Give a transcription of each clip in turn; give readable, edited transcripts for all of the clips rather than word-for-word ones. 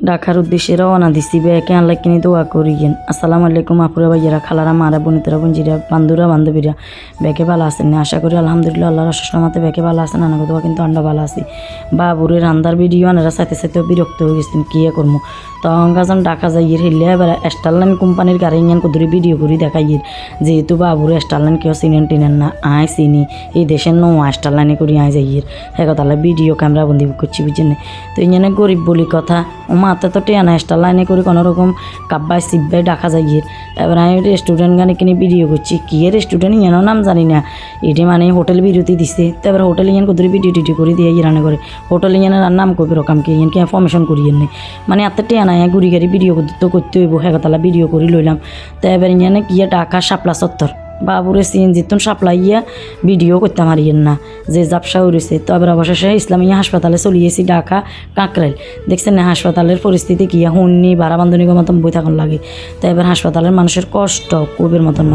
ঢাকার উদ্দেশ্যে রওনা দিছি ব্যাকে আনলাই কিনে দোয়া করিয়েন। আসসালামু আলাইকুম আপুরা ভাইয়ারা, খালারা, মারা, বোনিতরা, বঞ্জিরা, বান্ধুরা, বান্ধবীরা, ব্যাকে ভালো আছেন না? আশা করি আলহামদুলিল্লাহ আল্লাহর অশেষ রহমতে ব্যাকে ভালো আছেন। আনা দোয়া কিন্তু আমরা ভালো আছি। বাবুরের রান্দার ভিডিও আনারা সাথে সাথেও বিরক্ত হয়ে গেছেন, কী করবো। তখন গাছন ডাকা যাইয়ের হেলে এবার স্টারলাইন কোম্পানির গাড়ি ইঞ্জান কুদুরি ভিডিও করে দেখাইয়ের, যেহেতু বাবুরে স্টারলাইন কেউ চিনেন টিনেন না, আয় চিনি এই দেশের নো স্টারলাইনে করি আয় যাইয়ের হ্যাঁ তাহলে ভিডিও ক্যামেরা বন্দি করছি বুঝছেন। তো ইঞ্জানে গরিব বলি কথা ও মাতে তো টেয়া না স্টারলাইনে করে কোনো রকম কাব্বাই সিব্বাই ডাকা যাইয়ের। এবার আমি রেস্টুরেন্ট গানে কিনে ভিডিও করছি, কী রেস্টুরেন্ট ইয়ানো নাম জানি না, এটি মানে হোটেল বিরতি দিছে। তো এবার হোটেল ইয়ান কুদুরি ভিডিও টিডিও করে দিয়ে রান্না করে হোটেল ইয়ানের নাম করবে রকম কি ইয়ান কি ইনফরমেশন করিয়ে নেই, মানে এত টেয়া নাই ঘুরি গাড়ি ভিডিও তো করতে হইব হ্যাঁ তালা ভিডিও করে লইলাম। তো এবার ইয়ানে গিয়ে টাকা শাপলা চত্বর বাবুরে সিএনজিতুন সাপ্লাইয়া ভিডিও করতাম হারিয়েন না যে জাপসা উড়েছে। তো আবার অবশেষে ইসলামিয়া হাসপাতালে চলিয়েছি ঢাকা কাঁকরাইল। দেখছেন না হাসপাতালের পরিস্থিতি কি হুন্নি ভাড়া বান্ধবী মতন বই থাকুন লাগে। তো এবার হাসপাতালের মানুষের কষ্ট কুবের মতন ন।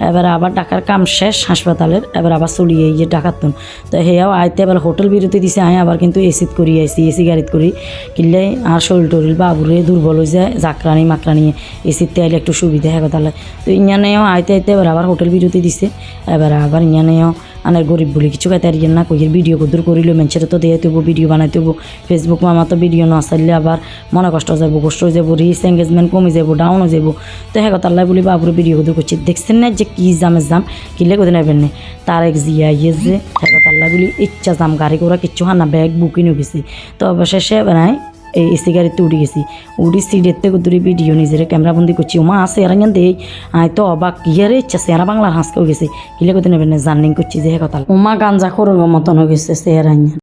এবার আবার ঢাকার কাম শেষ হাসপাতালের, এবার আবার চলিয়ে গিয়ে ডাকাতুন। তো হেয়াও আইতে এবার হোটেল বিরতি দিছে, আয় আবার কিন্তু এসিত করি আইসি এসি গাড়িত করি কিনলে আর শরীর টরিল বাবুরে দুর্বল হয়ে যায় জাকরানি মাকরানি এসিতে আইলে একটু সুবিধা হ্যাঁ তাহলে। তো ইয়ানেও আইতে আইতে এবার আবার হোটেল বিরতি দিছে। এবার আবার ইয়ানেও আনের গরিব বলে কিছু খাইতে আর না কইয়ের ভিডিও কদুর করিল মানুষের তো দিয়ে তবু ভিডিও বানাইতে হবো। ফেসবুক মামা তো ভিডিও না চাইলে আবার মনে কষ্ট যাবো, কষ্ট হয়ে যাবো, রিচ এঙ্গেজমেন্ট কমে যাবো, ডাউন হয়ে যাবো। তো হ্যাঁ তাল্লাই বলি বাবুরে ভিডিও কদুর করছি। দেখছেন না যে কী জামের জাম কিনলে কোথায় নেবেন না তার এক জিয়া ইয়ে যে হ্যাঁ তাল্লাই বলি ইচ্ছা জাম গাড়ি করা কিচ্ছু হানা ব্যাগ বুকিং হয়ে গেছি। তো অবশেষে বেড়ায় এই এসি গাড়িতে উঠে গেছি, উঠি সিটের থেকে দূরে ভিডিও নিজের ক্যামেরা বন্দি করছি। ওমা আছে আর দেই আয় তো অবাক কিয়ারে ইচ্ছা চেহারা বাংলার হাঁসকেও গেছে কিলে কোথায় নেবেন না জার্নিং করছি যে হ্যাঁ কথা ওমা গাঞ্জা খোর মতন হয়ে গেছে চেহারা।